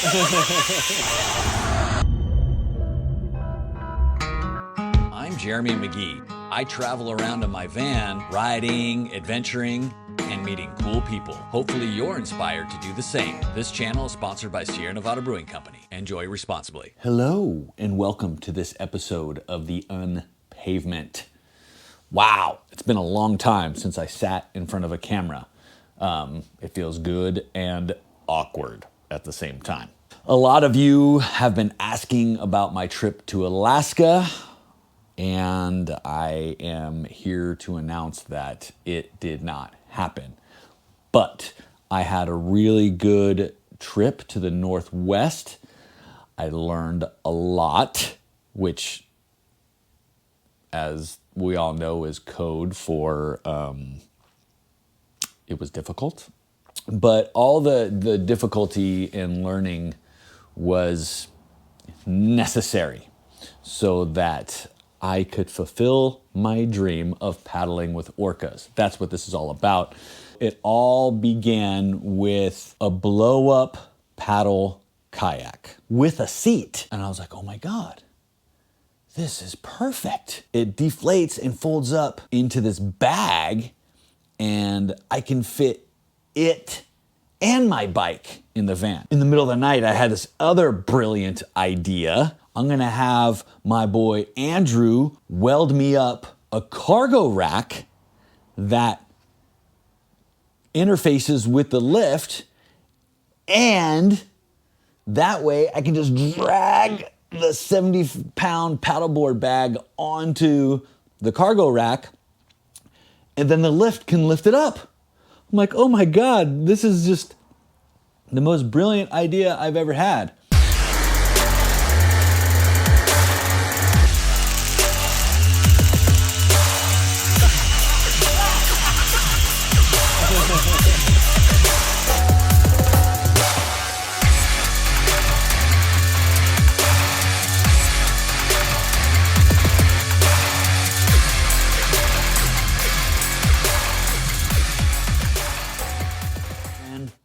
I'm Jeremy McGhee. I travel around in my van, riding, adventuring, and meeting cool people. Hopefully you're inspired to do the same. This channel is sponsored by Sierra Nevada Brewing Company. Enjoy responsibly. Hello, and welcome to this episode of the Unpavement. Wow, it's been a long time since I sat in front of a camera. It feels good and awkward at the same time. A lot of you have been asking about my trip to Alaska, and I am here to announce that it did not happen. But I had a really good trip to the Northwest. I learned a lot, which, as we all know, is code for it was difficult. But all the difficulty in learning was necessary so that I could fulfill my dream of paddling with orcas. That's what this is all about. It all began with a blow-up paddle kayak with a seat. And I was like, oh my God, this is perfect. It deflates and folds up into this bag, and I can fit it and my bike in the van. In the middle of the night, I had this other brilliant idea. I'm gonna have my boy Andrew weld me up a cargo rack that interfaces with the lift, and that way I can just drag the 70-pound paddleboard bag onto the cargo rack, and then the lift can lift it up. I'm like, oh my God, this is just the most brilliant idea I've ever had.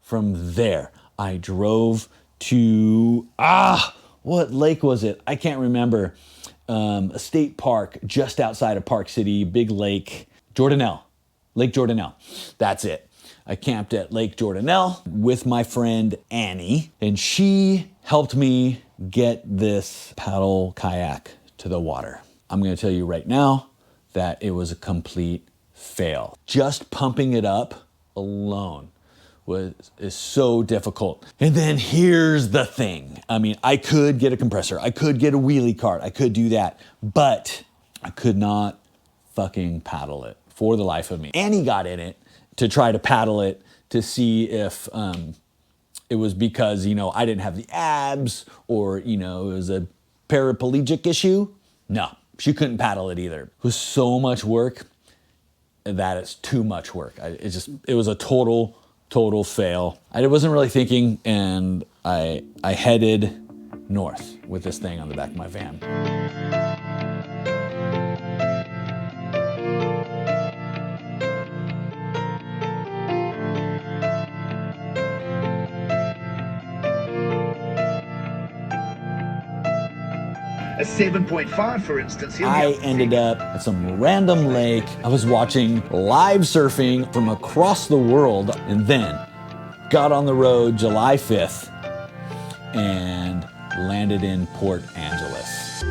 From there, I drove to, what lake was it? I can't remember. A state park just outside of Park City, big lake, Lake Jordanelle. That's it. I camped at Lake Jordanelle with my friend Annie, and she helped me get this paddle kayak to the water. I'm gonna tell you right now that it was a complete fail. Just pumping it up alone is so difficult. And then here's the thing. I mean, I could get a compressor, I could get a wheelie cart, I could do that, but I could not fucking paddle it for the life of me. Annie got in it to try to paddle it to see if it was because, I didn't have the abs, or, it was a paraplegic issue. No, she couldn't paddle it either. It was so much work that it's too much work. It was a total fail. I wasn't really thinking, and I headed north with this thing on the back of my van. A 7.5, for instance. I ended up at some random lake. I was watching live surfing from across the world, and then got on the road July 5th and landed in Port Angeles.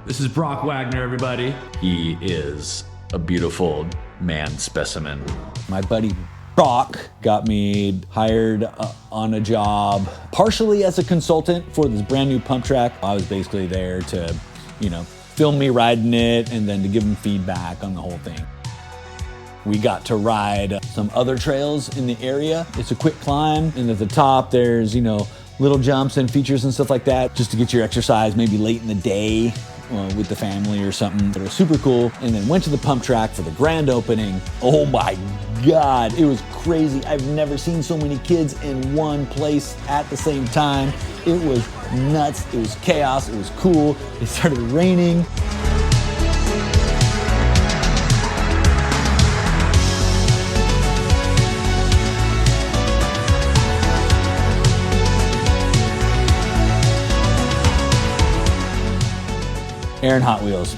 This is Brock Wagner, everybody. He is a beautiful man specimen. My buddy Brock got me hired on a job, partially as a consultant for this brand new pump track. I was basically there to, film me riding it and then to give him feedback on the whole thing. We got to ride some other trails in the area. It's a quick climb, and at the top there's, little jumps and features and stuff like that, just to get your exercise maybe late in the day. with the family or something. It was super cool. And then went to the pump track for the grand opening. Oh my God, it was crazy. I've never seen so many kids in one place at the same time. It was nuts. It was chaos. It was cool. It started raining. Aaron Hot Wheels,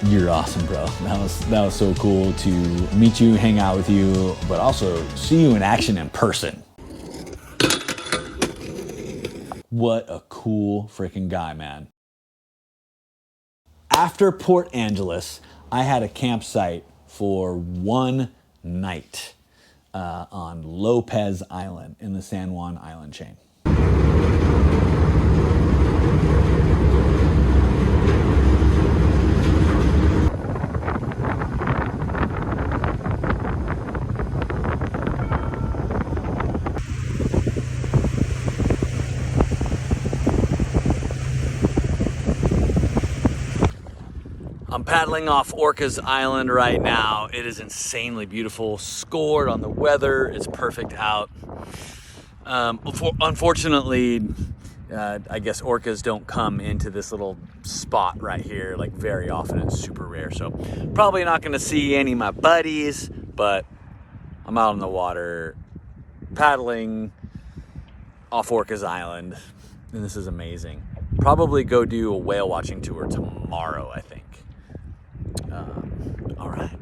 you're awesome, bro. That was so cool to meet you, hang out with you, but also see you in action in person. What a cool freaking guy, man. After Port Angeles, I had a campsite for one night on Lopez Island in the San Juan Island chain. I'm paddling off Orcas Island right now. It is insanely beautiful. Scored on the weather. It's perfect out. Unfortunately, I guess orcas don't come into this little spot right here like very often. It's super rare. So probably not going to see any of my buddies, but I'm out on the water paddling off Orcas Island. And this is amazing. Probably go do a whale watching tour tomorrow, I think. All right,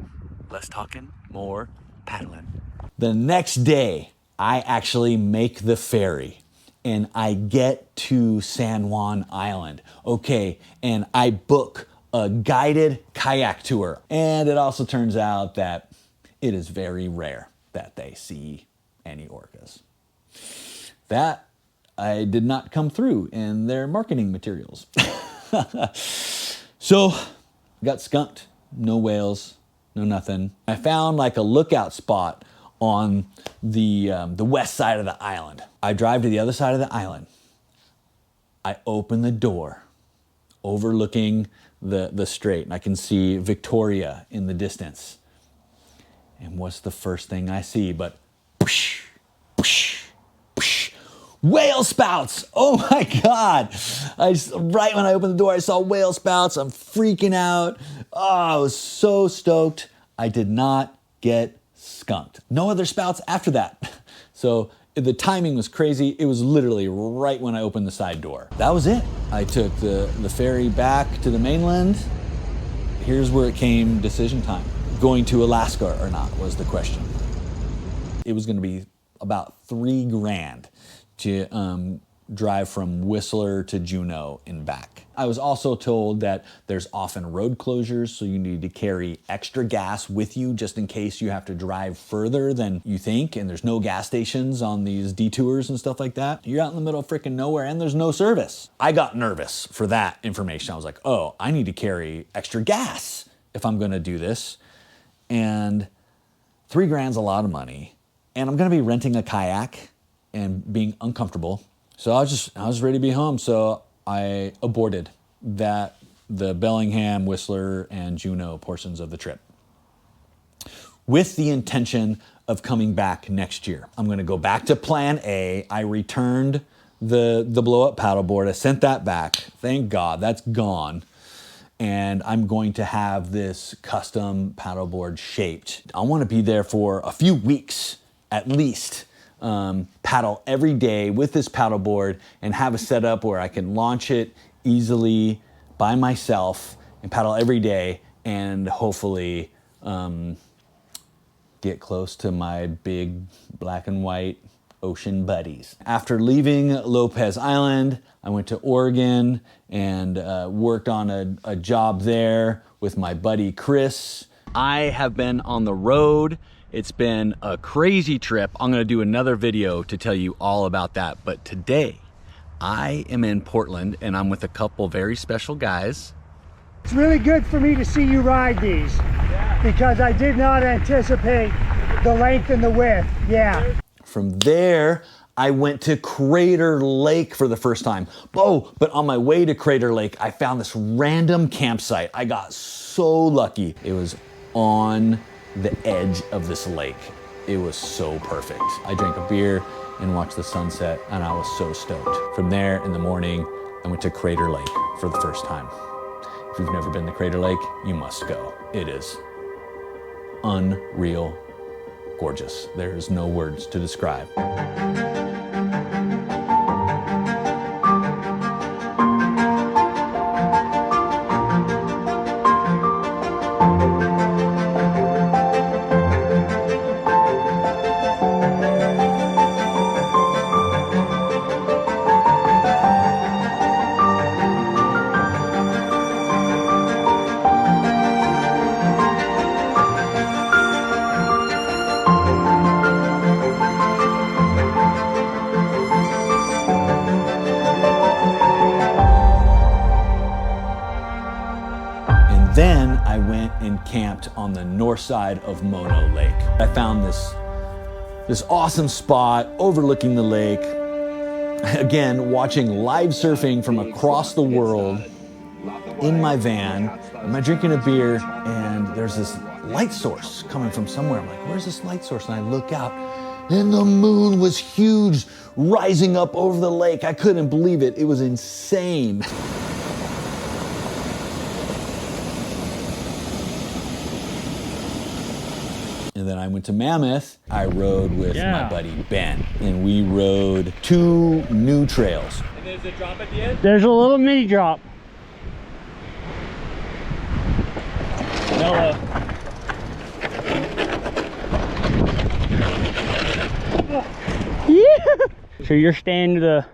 less talking, more paddling. The next day, I actually make the ferry and I get to San Juan Island. Okay, and I book a guided kayak tour. And it also turns out that it is very rare that they see any orcas. That I did not come through in their marketing materials. So, got skunked. No whales, no nothing. I found like a lookout spot on the west side of the island. I drive to the other side of the island. I open the door overlooking the strait, and I can see Victoria in the distance. And what's the first thing I see but whoosh, whoosh, whoosh, whale spouts! Oh my God! Right when I opened the door, I saw whale spouts. I'm freaking out. Oh, I was so stoked. I did not get skunked. No other spouts after that. So the timing was crazy. It was literally right when I opened the side door. That was it. I took the ferry back to the mainland. Here's where it came decision time. Going to Alaska or not was the question. It was going to be about $3 grand to drive from Whistler to Juneau and back. I was also told that there's often road closures, so you need to carry extra gas with you just in case you have to drive further than you think, and there's no gas stations on these detours and stuff like that. You're out in the middle of freaking nowhere and there's no service. I got nervous for that information. I was like, oh, I need to carry extra gas if I'm gonna do this. And $3 grand's a lot of money. And I'm gonna be renting a kayak and being uncomfortable. So I was ready to be home. So I aborted the Bellingham, Whistler, and Juneau portions of the trip with the intention of coming back next year. I'm going to go back to plan A. I returned the blow up paddleboard. I sent that back. Thank God that's gone. And I'm going to have this custom paddleboard shaped. I want to be there for a few weeks at least. Paddle every day with this paddleboard and have a setup where I can launch it easily by myself and paddle every day and hopefully get close to my big black and white ocean buddies. After leaving Lopez Island, I went to Oregon and worked on a job there with my buddy Chris. I have been on the road. It's been a crazy trip. I'm gonna do another video to tell you all about that. But today, I am in Portland and I'm with a couple very special guys. It's really good for me to see you ride these because I did not anticipate the length and the width. Yeah. From there, I went to Crater Lake for the first time. Oh, but on my way to Crater Lake, I found this random campsite. I got so lucky. It was on the edge of this lake. It was so perfect. I drank a beer and watched the sunset, and I was so stoked. From there, in the morning, I went to Crater Lake for the first time. If you've never been to Crater Lake, you must go. It is unreal gorgeous. There's no words to describe. Then I went and camped on the north side of Mono Lake. I found this awesome spot overlooking the lake. Again, watching live surfing from across the world in my van. I'm drinking a beer and there's this light source coming from somewhere. I'm like, where's this light source? And I look out and the moon was huge, rising up over the lake. I couldn't believe it. It was insane. And then I went to Mammoth. I rode with my buddy Ben, and we rode 2 new trails. And there's a drop at the end? There's a little mini drop. Mellow. Yeah. So you're staying to the...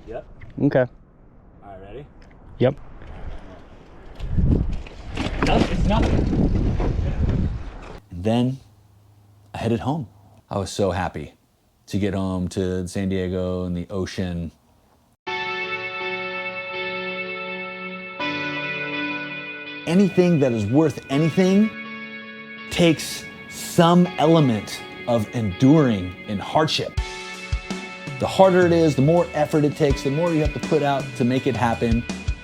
Yep. Okay. All right, ready? Yep. No, it's nothing. Then I headed home. I was so happy to get home to San Diego and the ocean. Anything that is worth anything takes some element of enduring and hardship. The harder it is, the more effort it takes, the more you have to put out to make it happen,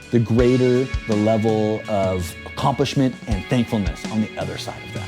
the greater the level of accomplishment and thankfulness on the other side of that.